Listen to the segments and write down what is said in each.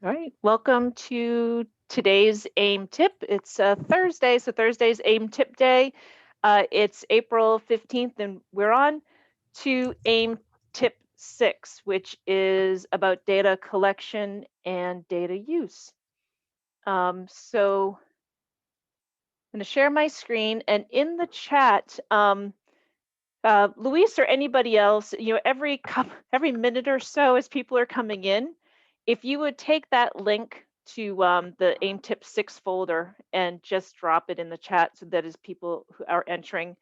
All right, welcome to today's AIM tip. It's Thursday, so Thursday's AIM tip day. It's April 15th, and we're on to AIM tip 6, which is about data collection and data use. So I'm going to share my screen, and in the chat, Luis or anybody else, every minute or so as people are coming in, if you would take that link to the AIM Tip 6 folder and just drop it in the chat so that as people who are entering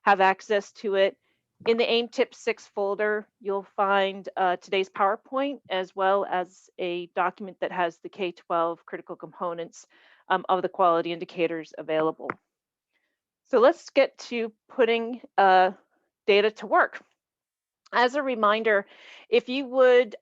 have access to it. In the AIM Tip 6 folder, you'll find today's PowerPoint as well as a document that has the K-12 critical components of the quality indicators available. So let's get to putting data to work. As a reminder, if you would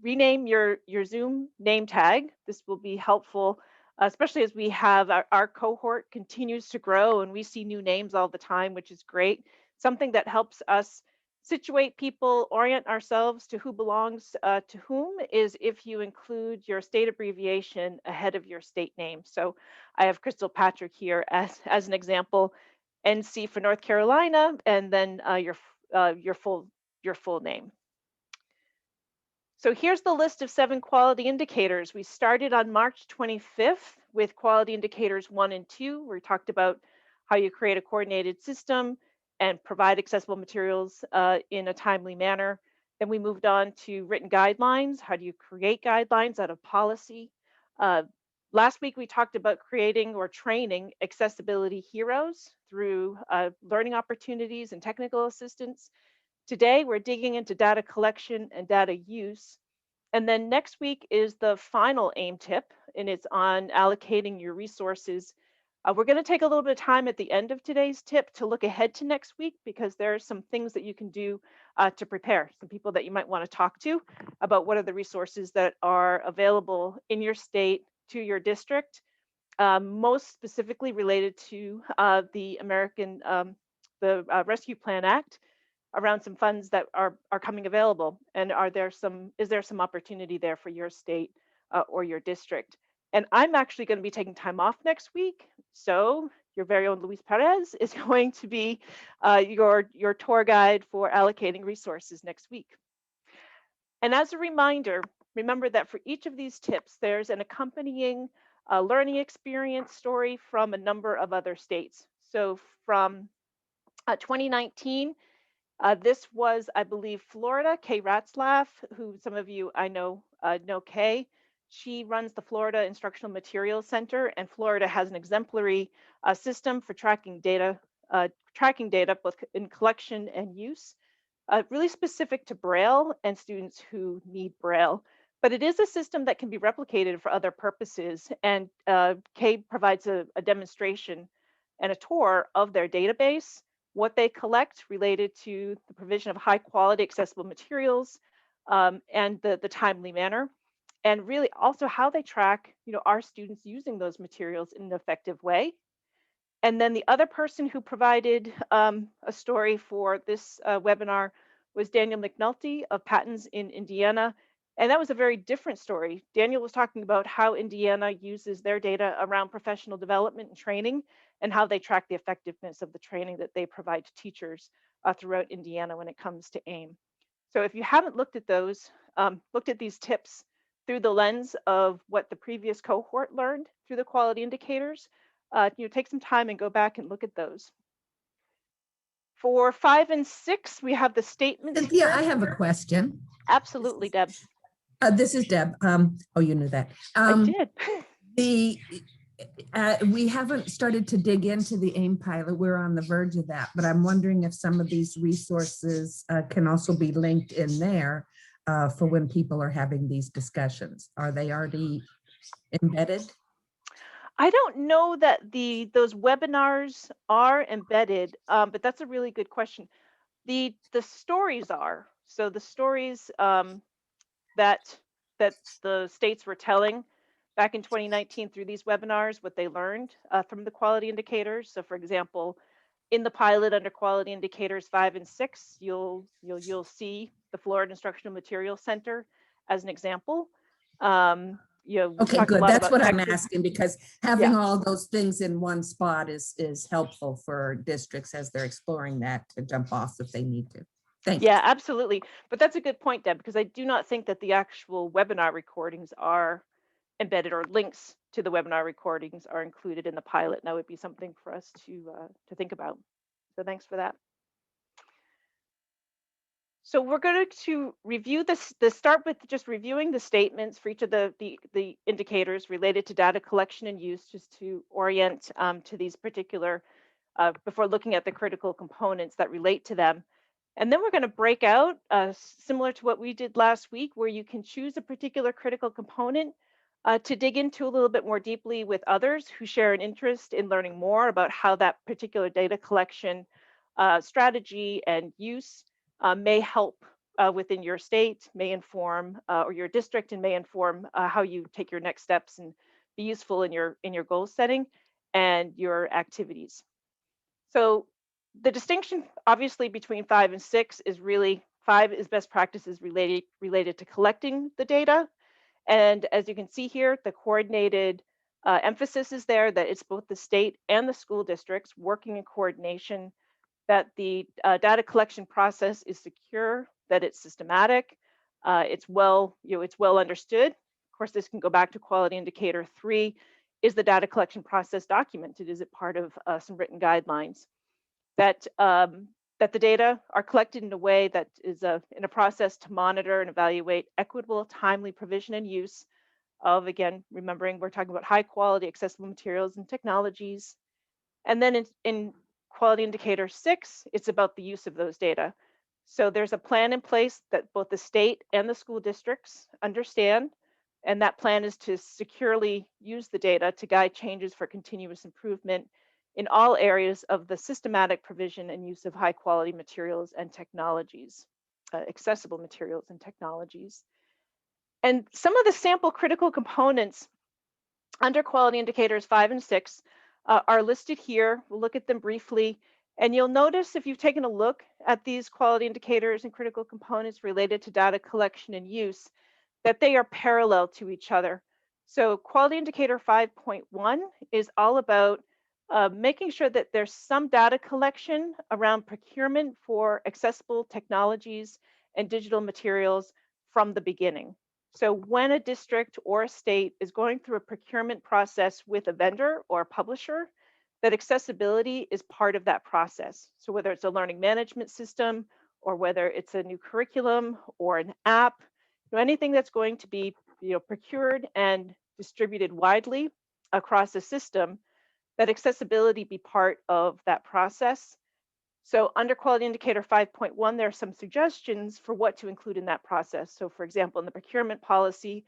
rename your Zoom name tag, this will be helpful, especially as we have our cohort continues to grow and we see new names all the time, which is great. Something that helps us situate people, orient ourselves to who belongs to whom is if you include your state abbreviation ahead of your state name. So I have Crystal Patrick here as an example, NC for North Carolina, and then your full name. So here's the list of 7 quality indicators. We started on March 25th with quality indicators 1 and 2. We talked about how you create a coordinated system and provide accessible materials in a timely manner. Then we moved on to written guidelines. How do you create guidelines out of policy? Last week, we talked about creating or training accessibility heroes through learning opportunities and technical assistance. Today, we're digging into data collection and data use. And then next week is the final AIM tip, and it's on allocating your resources. We're going to take a little bit of time at the end of today's tip to look ahead to next week because there are some things that you can do to prepare, some people that you might want to talk to about what are the resources that are available in your state to your district, most specifically related to the Rescue Plan Act, around some funds that are coming available, and is there some opportunity there for your state or your district? And I'm actually going to be taking time off next week, so your very own Luis Perez is going to be your tour guide for allocating resources next week. And as a reminder, remember that for each of these tips, there's an accompanying learning experience story from a number of other states. So from 2019, this was, I believe, Florida. Kay Ratzlaff, who some of you I know Kay. She runs the Florida Instructional Materials Center, and Florida has an exemplary system for tracking data both in collection and use, really specific to Braille and students who need Braille. But it is a system that can be replicated for other purposes, and Kay provides a demonstration and a tour of their database, what they collect related to the provision of high quality accessible materials and the timely manner, and really also how they track our students using those materials in an effective way. And then the other person who provided a story for this webinar was Daniel McNulty of Patents in Indiana. And that was a very different story. Daniel was talking about how Indiana uses their data around professional development and training and how they track the effectiveness of the training that they provide to teachers throughout Indiana when it comes to AIM. So if you haven't looked at these tips through the lens of what the previous cohort learned through the quality indicators, take some time and go back and look at those. For 5 and 6, we have the statements. Cynthia, I have a question. Absolutely, Deb. This is Deb. Oh, you knew that. I did. We haven't started to dig into the AIM pilot. We're on the verge of that, but I'm wondering if some of these resources can also be linked in there for when people are having these discussions. Are they already embedded? I don't know that those webinars are embedded, but that's a really good question. The stories are. So the stories that the states were telling back in 2019 through these webinars, what they learned from the quality indicators. So for example, in the pilot under quality indicators 5 and 6, you'll see the Florida Instructional Materials Center as an example. we've Okay, talked a good. lot That's about what I'm Texas. asking, because Yeah. having all those things in one spot is helpful for districts as they're exploring that to jump off if they need to. Thanks. Yeah, absolutely. But that's a good point, Deb, because I do not think that the actual webinar recordings are embedded, or links to the webinar recordings are included in the pilot. And that would be something for us to think about. So thanks for that. So we're going to review this. Start with just reviewing the statements for each of the indicators related to data collection and use, just to orient to these particular, before looking at the critical components that relate to them. And then we're going to break out, similar to what we did last week, where you can choose a particular critical component to dig into a little bit more deeply with others who share an interest in learning more about how that particular data collection strategy and use may help within your state, may inform, or your district, and may inform how you take your next steps and be useful in your goal setting and your activities. So the distinction, obviously, between 5 and 6 is really 5 is best practices related to collecting the data. And as you can see here, the coordinated emphasis is there that it's both the state and the school districts working in coordination, that the data collection process is secure, that it's systematic, it's well understood. Of course, this can go back to quality indicator 3. Is the data collection process documented? Is it part of some written guidelines? That the data are collected in a way that is in a process to monitor and evaluate equitable, timely provision and use of, again, remembering we're talking about high quality, accessible materials and technologies. And then in quality indicator 6, it's about the use of those data. So there's a plan in place that both the state and the school districts understand, and that plan is to securely use the data to guide changes for continuous improvement in all areas of the systematic provision and use of high quality materials and technologies, accessible materials and technologies. And some of the sample critical components under quality indicators 5 and 6 are listed here. We'll look at them briefly. And you'll notice, if you've taken a look at these quality indicators and critical components related to data collection and use, that they are parallel to each other. So quality indicator 5.1 is all about making sure that there's some data collection around procurement for accessible technologies and digital materials from the beginning. So when a district or a state is going through a procurement process with a vendor or a publisher, that accessibility is part of that process. So whether it's a learning management system, or whether it's a new curriculum or an app, anything that's going to be procured and distributed widely across the system, that accessibility be part of that process. So under quality indicator 5.1, there are some suggestions for what to include in that process. So for example, in the procurement policy,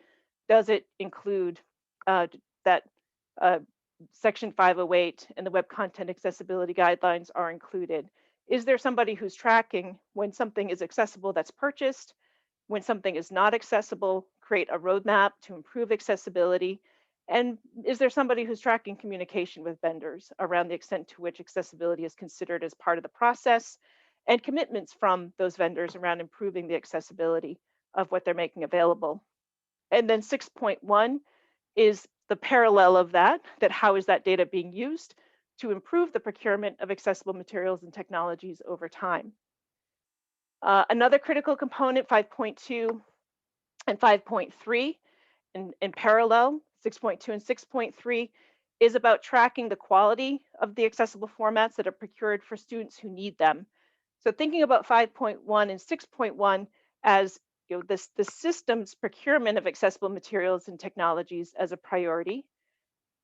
does it include that section 508 and the web content accessibility guidelines are included? Is there somebody who's tracking when something is accessible that's purchased, when something is not accessible, create a roadmap to improve accessibility? And is there somebody who's tracking communication with vendors around the extent to which accessibility is considered as part of the process, and commitments from those vendors around improving the accessibility of what they're making available? And then 6.1 is the parallel of that how is that data being used to improve the procurement of accessible materials and technologies over time? Another critical component, 5.2 and 5.3, in parallel, 6.2 and 6.3, is about tracking the quality of the accessible formats that are procured for students who need them. So thinking about 5.1 and 6.1 as the system's procurement of accessible materials and technologies as a priority.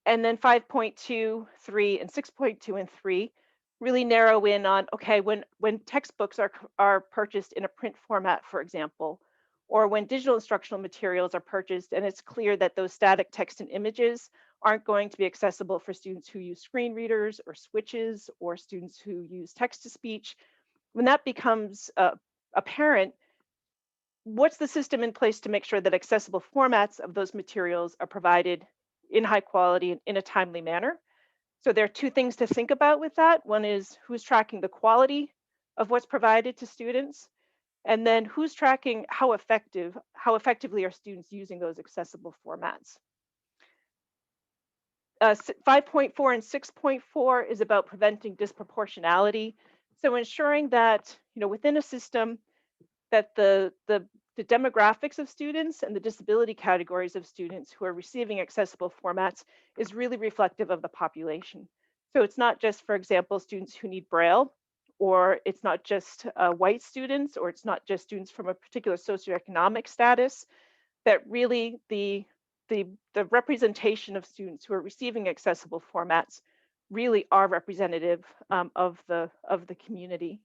And then 5.2, 3, and 6.2 and 3 really narrow in on, okay, when textbooks are purchased in a print format, for example, or when digital instructional materials are purchased and it's clear that those static text and images aren't going to be accessible for students who use screen readers or switches, or students who use text to speech, when that becomes apparent, what's the system in place to make sure that accessible formats of those materials are provided in high quality and in a timely manner? So there are two things to think about with that. One is who's tracking the quality of what's provided to students, and then who's tracking how effectively are students using those accessible formats. 5.4 and 6.4 is about preventing disproportionality. So ensuring that, within a system, that the demographics of students and the disability categories of students who are receiving accessible formats is really reflective of the population. So it's not just, for example, students who need Braille, or it's not just white students, or it's not just students from a particular socioeconomic status, that really the, the representation of students who are receiving accessible formats really are representative of the community.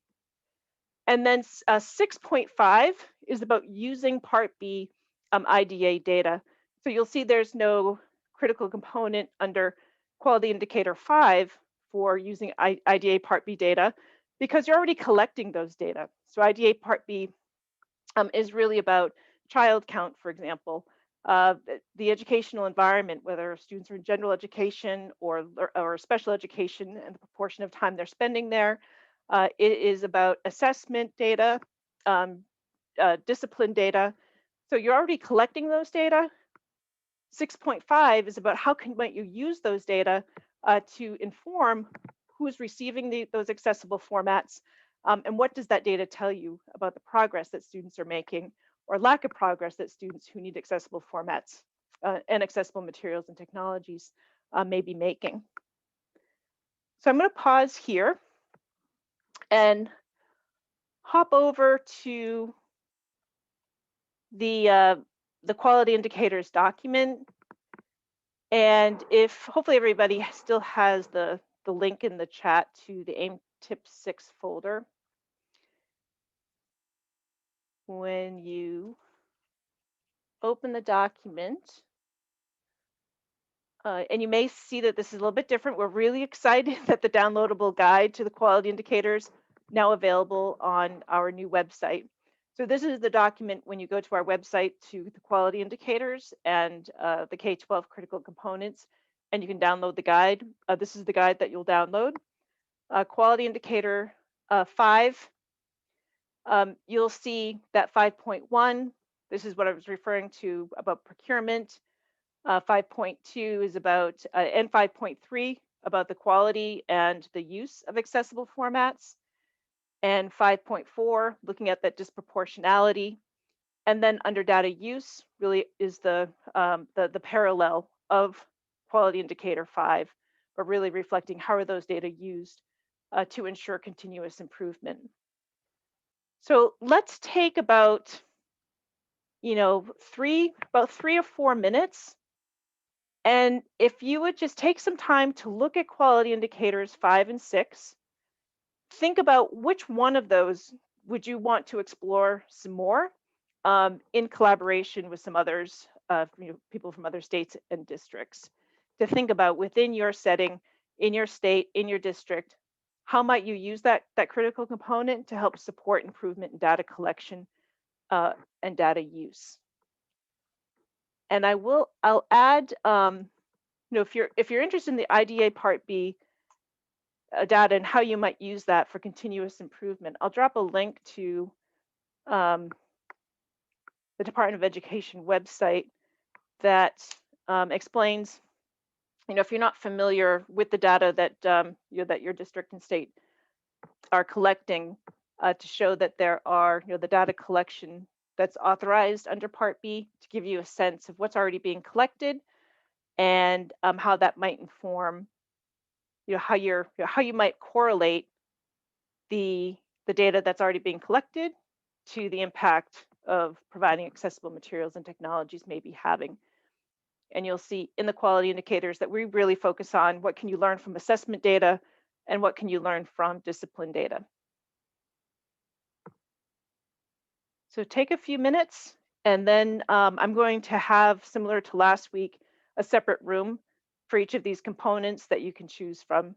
And then 6.5 is about using Part B IDA data. So you'll see there's no critical component under quality indicator 5 for using IDA Part B data because you're already collecting those data. So IDA Part B is really about child count, for example, the educational environment, whether students are in general education or special education and the proportion of time they're spending there. It is about assessment data, um, discipline data. So you're already collecting those data. 6.5 is about might you use those data to inform who's receiving those accessible formats, and what does that data tell you about the progress that students are making or lack of progress that students who need accessible formats and accessible materials and technologies may be making. So I'm going to pause here and hop over to the quality indicators document. And if hopefully everybody still has the link in the chat to the AIM Tip 6 folder. When you open the document, and you may see that this is a little bit different. We're really excited that the downloadable guide to the quality indicators now available on our new website. So this is the document when you go to our website to the quality indicators and the K-12 critical components, and you can download the guide. This is the guide that you'll download. Quality indicator 5, you'll see that 5.1, this is what I was referring to about procurement. 5.2 is about, and 5.3 about the quality and the use of accessible formats. And 5.4, looking at that disproportionality. And then under data use really is the parallel of quality indicator 5, but really reflecting how are those data used to ensure continuous improvement. So let's take about, about 3 or 4 minutes. And if you would just take some time to look at quality indicators 5 and 6, think about which one of those would you want to explore some more in collaboration with some others, people from other states and districts, to think about within your setting, in your state, in your district, how might you use that critical component to help support improvement in data collection and data use. And I'll add, if you're interested in the IDA Part B data and how you might use that for continuous improvement, I'll drop a link to the Department of Education website that explains, if you're not familiar with the data that that your district and state are collecting, to show that there are, the data collection that's authorized under Part B, to give you a sense of what's already being collected and how that might inform, how you might correlate the data that's already being collected to the impact of providing accessible materials and technologies may be having. And you'll see in the quality indicators that we really focus on what can you learn from assessment data and what can you learn from discipline data. So take a few minutes, and then I'm going to have, similar to last week, a separate room for each of these components that you can choose from.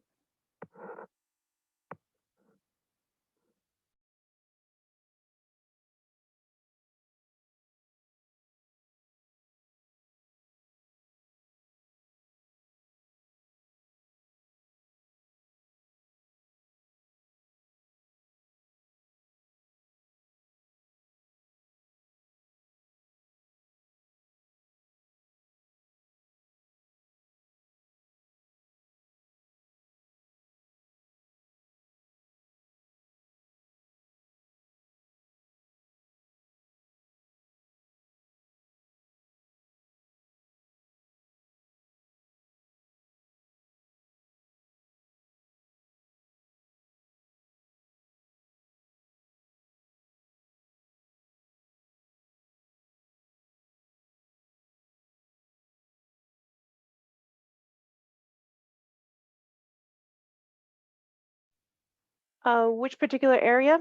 Which particular area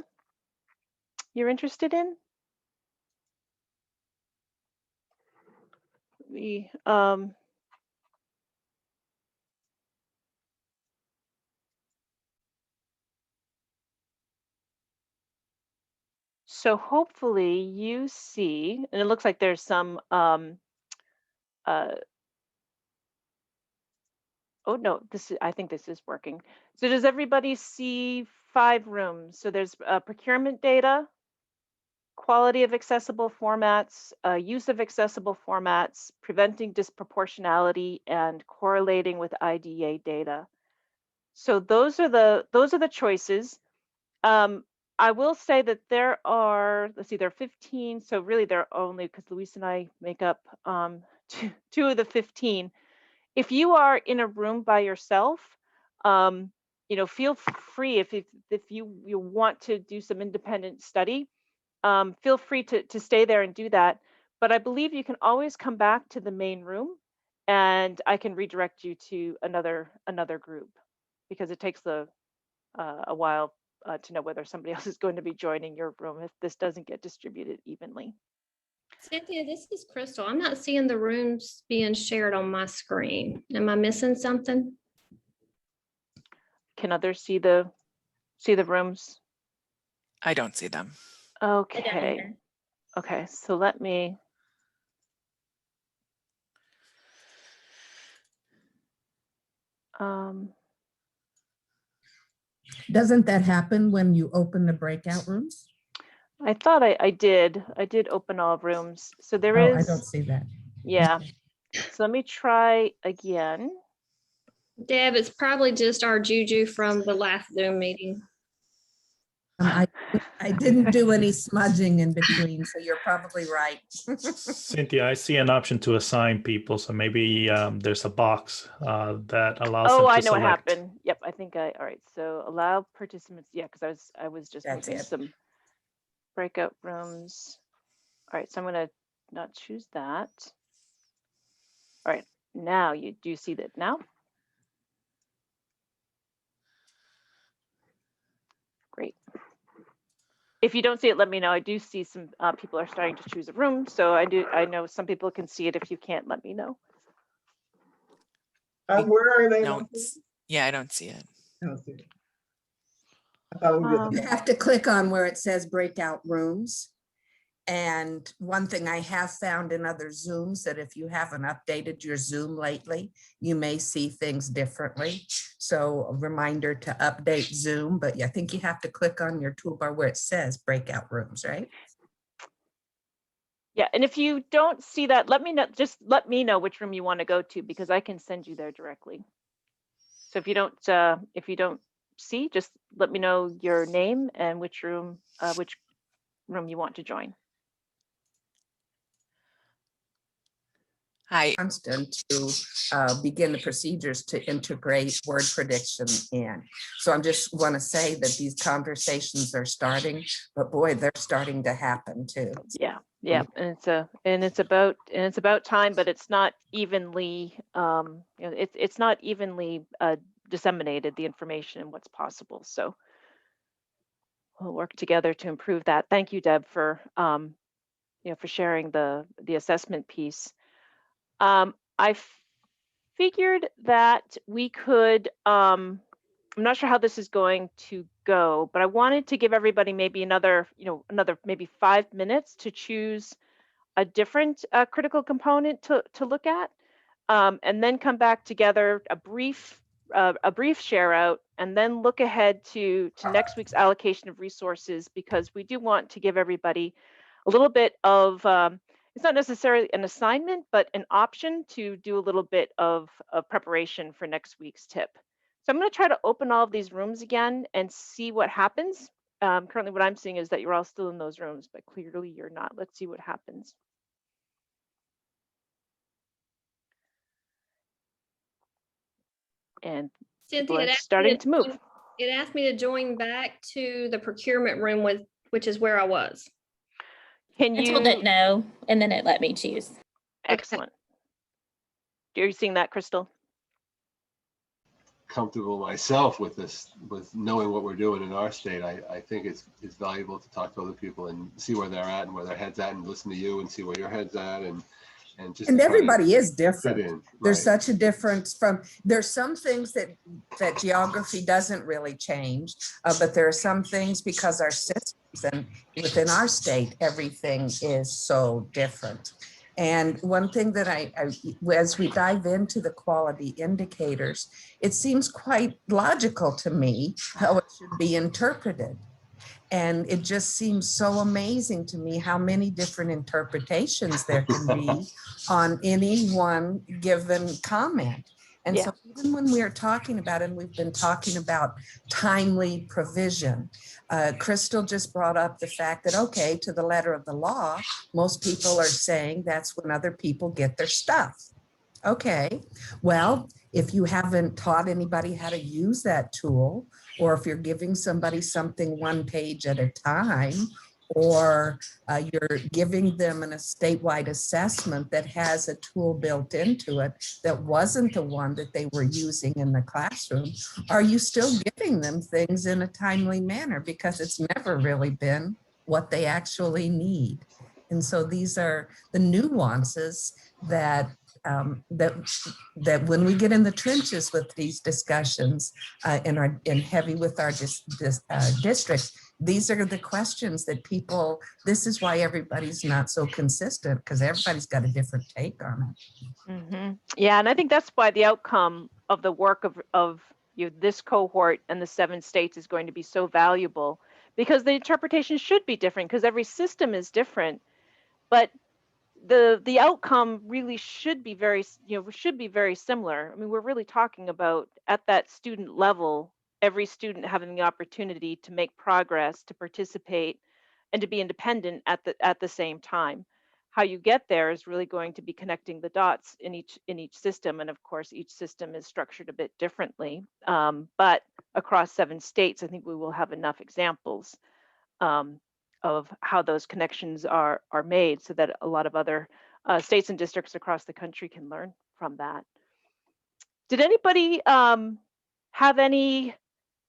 you're interested in? We, so hopefully you see, and it looks like there's some, uh, oh no, I think this is working. So does everybody see 5 rooms? So there's procurement data, quality of accessible formats, use of accessible formats, preventing disproportionality, and correlating with IDA data. So those are the choices. Um, I will say that there are, let's see, there are 15. So really there are only, because Luis and I make up two of the 15. If you are in a room by yourself, feel free if you want to do some independent study, feel free to stay there and do that. But I believe you can always come back to the main room, and I can redirect you to another group, because it takes a while to know whether somebody else is going to be joining your room if this doesn't get distributed evenly. Cynthia, this is Crystal. I'm not seeing the rooms being shared on my screen. Am I missing something? Can others see the rooms? I don't see them. Okay. Okay, so let me. Doesn't that happen when you open the breakout rooms? I thought I did. I did open all rooms. So there Oh, is. I don't see that. Yeah. So let me try again. Deb, it's probably just our juju from the last Zoom meeting. I didn't do any smudging in between, so you're probably right. Cynthia, I see an option to assign people, so maybe there's a box that allows them Oh, to I know what select. happened. Yep, I think all right. So allow participants. Yeah, because I was just That's moving it. some breakout rooms. All right, so I'm gonna not choose that. All right, now you do see that now. Great. If you don't see it, let me know. I do see some people are starting to choose a room, so I know some people can see it. If you can't, let me know. Where are they? Yeah, I don't see it. I don't see it. I thought we You did. have to click on where it says breakout rooms. And one thing I have found in other Zooms, that if you haven't updated your Zoom lately, you may see things differently. So a reminder to update Zoom, but I think you have to click on your toolbar where it says breakout rooms, right? Yeah, and if you don't see that, let me know. Just let me know which room you want to go to, because I can send you there directly. So if you don't see, just let me know your name and which room you want to join. Hi. Constant to begin the procedures to integrate word prediction in. So I'm just want to say that these conversations are starting, but boy, they're starting to happen too. Yeah, yeah, and it's about time, but it's not evenly it's not evenly disseminated, the information and what's possible. So we'll work together to improve that. Thank you, Deb, for for sharing the assessment piece. I figured that we could, I'm not sure how this is going to go, but I wanted to give everybody maybe another maybe 5 minutes to choose a different critical component to look at, and then come back together, a brief share out, and then look ahead to next week's allocation of resources, because we do want to give everybody a little bit of, it's not necessarily an assignment, but an option to do a little bit of preparation for next week's tip. So I'm going to try to open all of these rooms again and see what happens. Currently what I'm seeing is that you're all still in those rooms, but clearly you're not. Let's see what happens. And people Cynthia, are starting to move. it asked me to join back to the procurement room, which is where I was. Can I told it you? no, and then it let me choose. Excellent. Are you seeing that, Crystal? comfortable myself with this, with knowing what we're doing in our state. I think it's valuable to talk to other people and see where they're at and where their head's at, and listen to you and see where your head's at, and just And to try to everybody is fit different. in. There's Right. such a difference there's some things that geography doesn't really change, but there are some things because our systems and within our state, everything is so different. And one thing that as we dive into the quality indicators, it seems quite logical to me how it should be interpreted. And it just seems so amazing to me how many different interpretations there can be on any one given comment. And Yeah. so even when we're talking about, and we've been talking about timely provision, Crystal just brought up the fact that, okay, to the letter of the law, most people are saying that's when other people get their stuff. Okay, well, if you haven't taught anybody how to use that tool, or if you're giving somebody something one page at a time, or you're giving them a statewide assessment that has a tool built into it that wasn't the one that they were using in the classroom, are you still giving them things in a timely manner? Because it's never really been what they actually need. And so these are the nuances that that when we get in the trenches with these discussions and heavy with our districts, these are the questions that people, this is why everybody's not so consistent, because everybody's got a different take on it. Yeah, and I think that's why the outcome of the work of this cohort and the 7 states is going to be so valuable, because the interpretation should be different because every system is different, but the outcome really should be very similar. I mean, we're really talking about at that student level, every student having the opportunity to make progress, to participate, and to be independent at the same time. How you get there is really going to be connecting the dots in each system, and of course, each system is structured a bit differently. But across 7 states, I think we will have enough examples of how those connections are made, so that a lot of other states and districts across the country can learn from that. Did anybody have any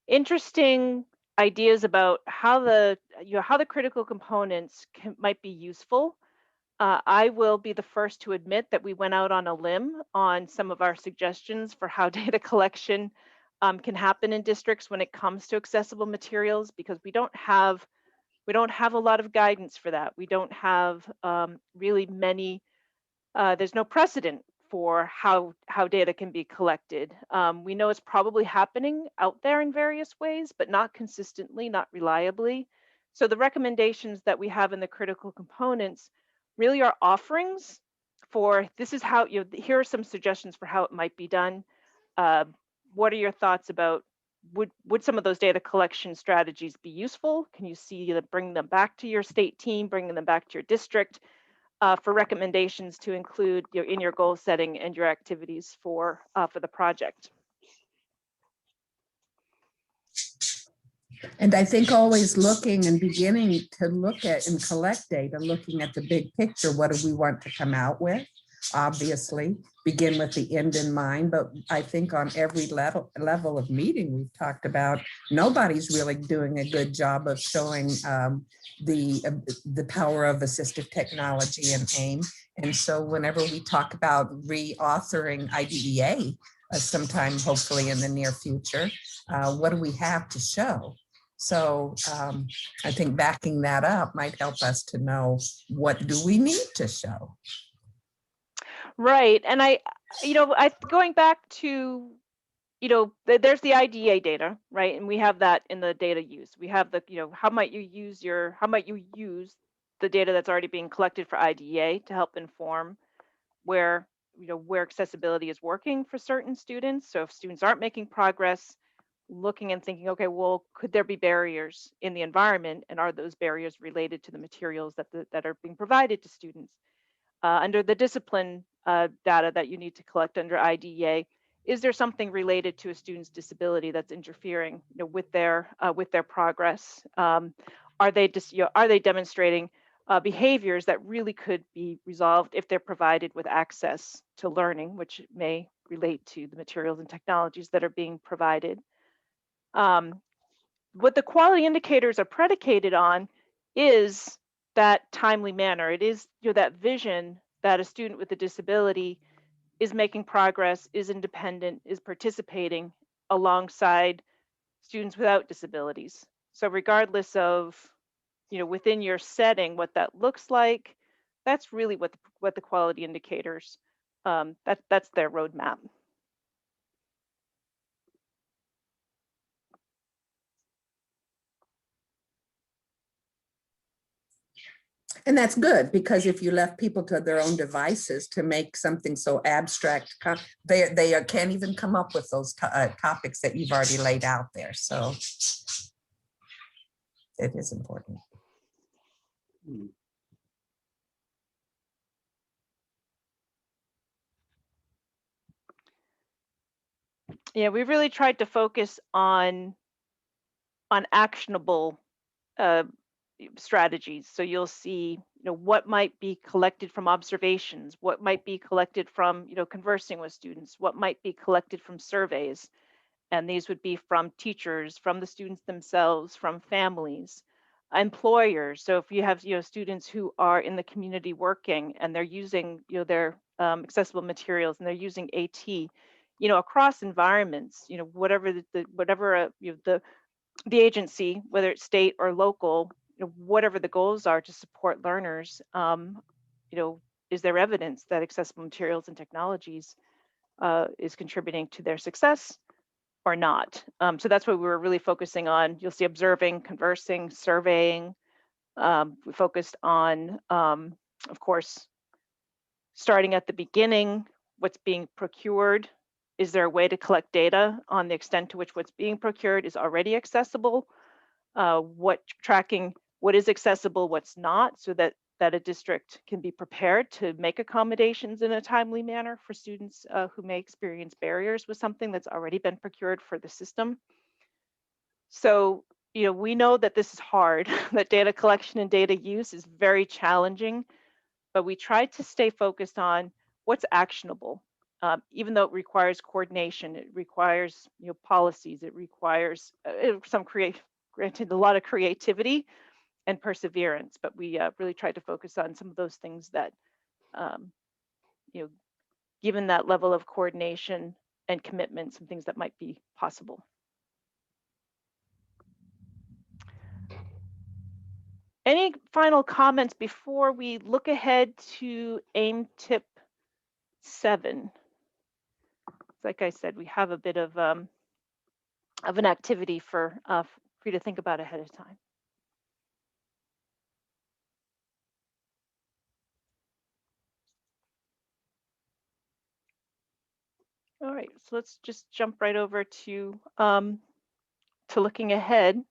interesting ideas about how the critical components might be useful? I will be the first to admit that we went out on a limb on some of our suggestions for how data collection can happen in districts when it comes to accessible materials, because we don't have a lot of guidance for that. We don't have really many, there's no precedent for how data can be collected. We know it's probably happening out there in various ways, but not consistently, not reliably. So the recommendations that we have in the critical components really are offerings for, this is how, here are some suggestions for how it might be done. What are your thoughts about, would some of those data collection strategies be useful? Can you see that bring them back to your state team, bringing them back to your district for recommendations to include in your goal setting and your activities for the project? And I think always looking and beginning to look at and collect data, looking at the big picture, what do we want to come out with? Obviously, begin with the end in mind, but I think on every level of meeting we've talked about, nobody's really doing a good job of showing the power of assistive technology and AIM. And so whenever we talk about reauthoring IDEA, sometime hopefully in the near future, what do we have to show? So I think backing that up might help us to know, what do we need to show? Right. And going back to, there's the IDEA data, right? And we have that in the data use. We have the, how might you use the data that's already being collected for IDEA to help inform where accessibility is working for certain students. So if students aren't making progress, looking and thinking, okay, well, could there be barriers in the environment, and are those barriers related to the materials that are being provided to students? Under the discipline data that you need to collect under IDEA, is there something related to a student's disability that's interfering with their progress? Are they demonstrating behaviors that really could be resolved if they're provided with access to learning, which may relate to the materials and technologies that are being provided. What the quality indicators are predicated on is that timely manner. It is, you know, that vision that a student with a disability is making progress, is independent, is participating alongside students without disabilities. So regardless of, you know, within your setting, what that looks like, that's really what the quality indicators, that's their roadmap. And that's good, because if you left people to their own devices to make something so abstract, they can't even come up with those topics that you've already laid out there. So it is important. Yeah, we really tried to focus on actionable strategies. So you'll see, you know, what might be collected from observations, what might be collected from, you know, conversing with students, what might be collected from surveys. And these would be from teachers, from the students themselves, from families, employers. So if you have, you know, students who are in the community working and they're using, you know, their accessible materials and they're using AT, you know, across environments, you know, whatever whatever you know, the agency, whether it's state or local, you know, whatever the goals are to support learners, you know, is there evidence that accessible materials and technologies is contributing to their success or not? So that's what we were really focusing on. You'll see observing, conversing, surveying. We focused on, of course, starting at the beginning, what's being procured. Is there a way to collect data on the extent to which what's being procured is already accessible? Tracking what is accessible, what's not, so that a district can be prepared to make accommodations in a timely manner for students who may experience barriers with something that's already been procured for the system. So, you know, we know that this is hard, that data collection and data use is very challenging, but we tried to stay focused on what's actionable. Even though it requires coordination, it requires, you know, policies, it requires granted a lot of creativity and perseverance, but we really tried to focus on some of those things that, you know, given that level of coordination and commitment, some things that might be possible. Any final comments before we look ahead to AIM Tip 7? Like I said, we have a bit of an activity for you to think about ahead of time. All right, so let's just jump right over to looking ahead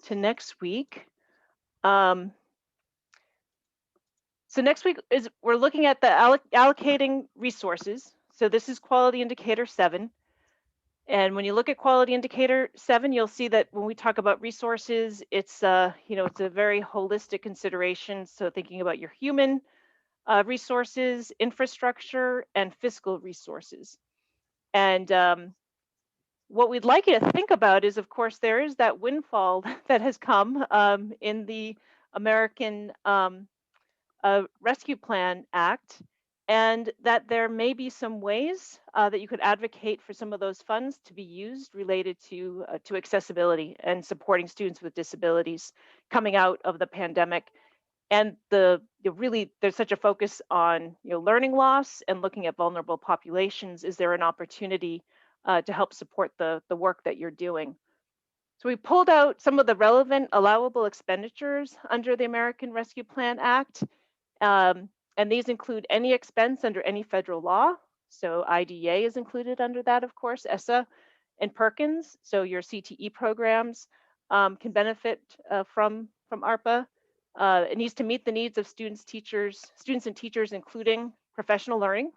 to next week. So next week we're looking at the allocating resources. So this is quality indicator 7. And when you look at quality indicator 7, you'll see that when we talk about resources, it's you know, it's a very holistic consideration. So thinking about your human resources, infrastructure, and fiscal resources. And what we'd like you to think about is, of course, there is that windfall that has come in the American Rescue Plan Act, and that there may be some ways that you could advocate for some of those funds to be used related to accessibility and supporting students with disabilities coming out of the pandemic. And really, there's such a focus on, you know, learning loss and looking at vulnerable populations. Is there an opportunity to help support the work that you're doing? So we pulled out some of the relevant allowable expenditures under the American Rescue Plan Act. And these include any expense under any federal law. So IDEA is included under that, of course, ESSA and Perkins. So your CTE programs can benefit from ARPA. It needs to meet the needs of students and teachers, including professional learning.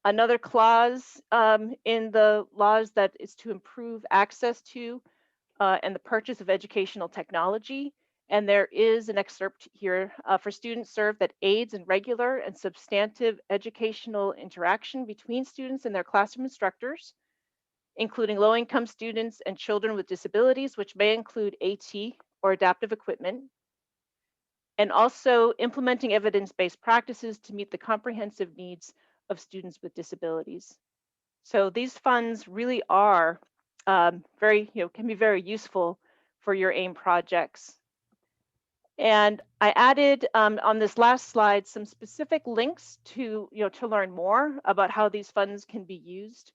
Another clause in the laws that is to improve access to and the purchase of educational technology. And there is an excerpt here for students served that aids in regular and substantive educational interaction between students and their classroom instructors, including low-income students and children with disabilities, which may include AT or adaptive equipment, and also implementing evidence-based practices to meet the comprehensive needs of students with disabilities. So these funds really are can be very useful for your AIM projects. And I added on this last slide some specific links to learn more about how these funds can be used.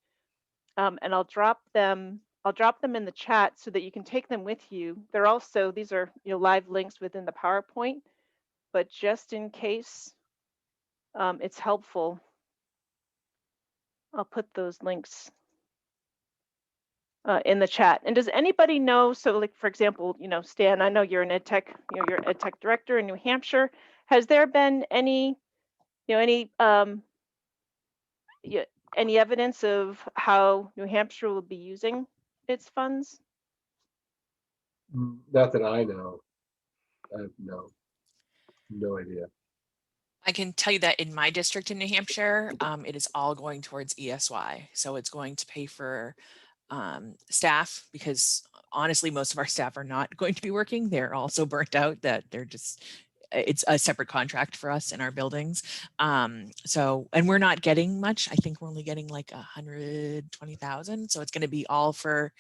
And I'll drop them in the chat so that you can take them with you. They're also, these are live links within the PowerPoint, but just in case it's helpful, I'll put those links in the chat. And does anybody know, so like for example, Stan, I know you're an ed tech, you're an ed tech director in New Hampshire. Has there been any evidence of how New Hampshire will be using its funds? Not that I know. No idea. I can tell you that in my district in New Hampshire, it is all going towards ESY. So it's going to pay for staff, because honestly, most of our staff are not going to be working. They're also burnt out that they're just, it's a separate contract for us in our buildings. And we're not getting much. I think we're only getting like 120,000. So it's going to be all for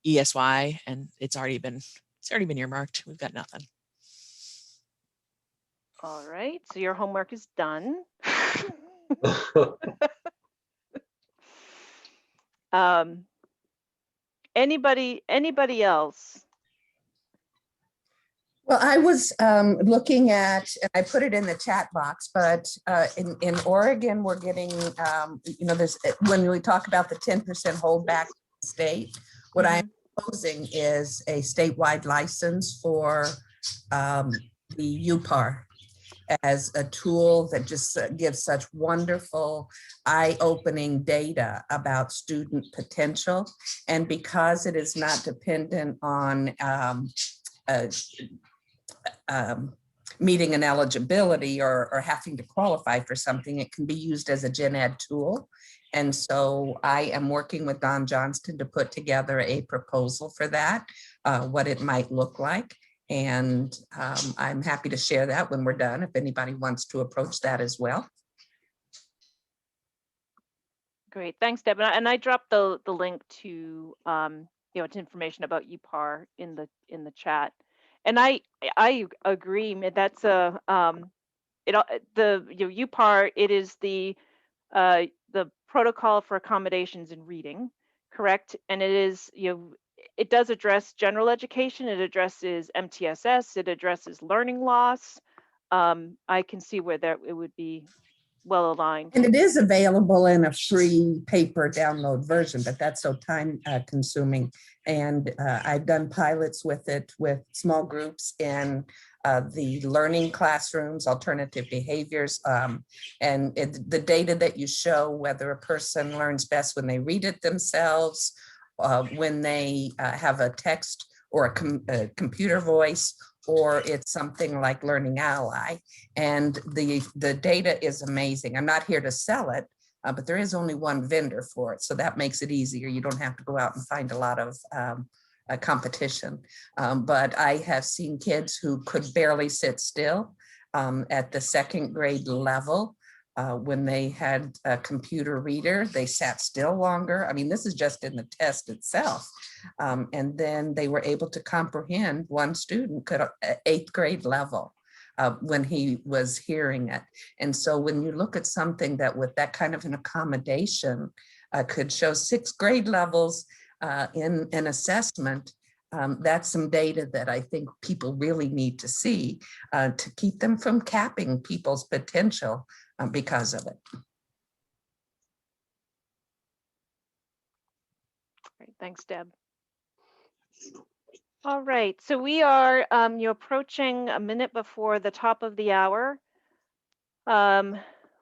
ESY, and it's already been earmarked. We've got nothing. All right, so your homework is done. Anybody else? Well, I was looking at, and I put it in the chat box, but in Oregon, we're getting, there's, when we talk about the 10% holdback state, what I'm proposing is a statewide license for the UPAR as a tool that just gives such wonderful eye-opening data about student potential. And because it is not dependent on meeting an eligibility or having to qualify for something, it can be used as a gen ed tool. And so I am working with Don Johnston to put together a proposal for that, what it might look like. And I'm happy to share that when we're done, if anybody wants to approach that as well. Great, thanks, Deb. And I dropped the link to to information about UPAR in the chat. And I agree. That's the UPAR. It is the protocol for accommodations in reading, correct? And it is it does address general education. It addresses MTSS. It addresses learning loss. I can see where it would be well aligned. And it is available in a free paper download version, but that's so time consuming. And I've done pilots with it with small groups in the learning classrooms, alternative behaviors, and the data that you show, whether a person learns best when they read it themselves, when they have a text or a computer voice, or it's something like Learning Ally. And the data is amazing. I'm not here to sell it, but there is only one vendor for it. So that makes it easier. You don't have to go out and find a lot of competition. But I have seen kids who could barely sit still at the second grade level. When they had a computer reader, they sat still longer. I mean, this is just in the test itself. And then they were able to comprehend. One student could 8th grade level when he was hearing it. And so when you look at something that with that kind of an accommodation could show 6th grade levels in an assessment, that's some data that I think people really need to see to keep them from capping people's potential because of it. Great, thanks, Deb. All right, so we are approaching a minute before the top of the hour.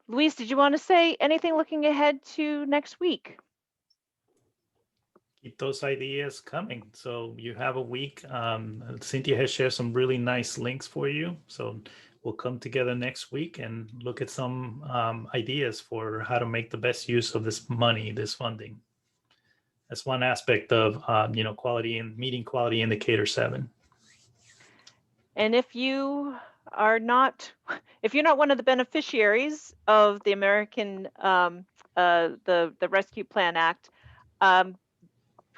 Louise, did you want to say anything looking ahead to next week? keep those ideas coming. So you have a week. Cynthia has shared some really nice links for you. So we'll come together next week and look at some ideas for how to make the best use of this money, this funding. That's one aspect of quality and meeting quality indicator 7. And if you're not one of the beneficiaries of the American the Rescue Plan Act,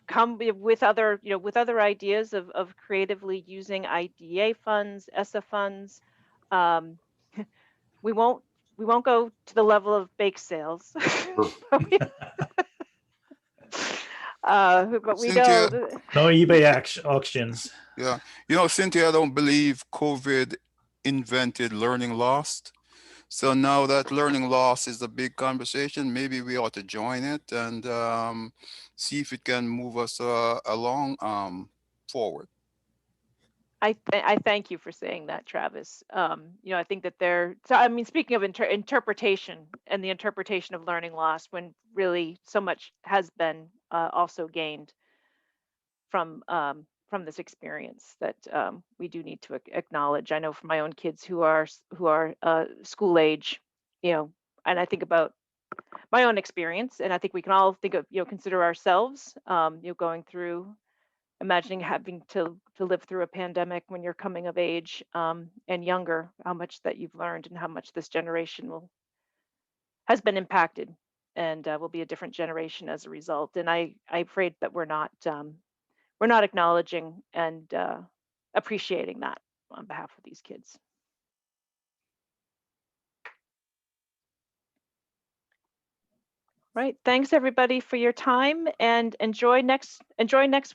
come with other ideas of creatively using IDA funds, ESSA funds. We won't go to the level of bake sales. But we Cynthia, know. No eBay auctions. yeah, Cynthia, I don't believe COVID invented learning loss. So now that learning loss is a big conversation, maybe we ought to join it and see if it can move us along forward. I thank you for saying that, Travis. I think that speaking of interpretation and the interpretation of learning loss, when really so much has been also gained from this experience that we do need to acknowledge. I know from my own kids who are school age, and I think about my own experience, and I think we can all think of consider ourselves, going through, imagining having to live through a pandemic when you're coming of age and younger, how much that you've learned and how much this generation has been impacted and will be a different generation as a result. And I'm afraid that we're not acknowledging and appreciating that on behalf of these kids. Right. Thanks everybody for your time, and enjoy next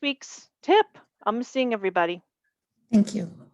week's tip. I'm seeing everybody. Thank you.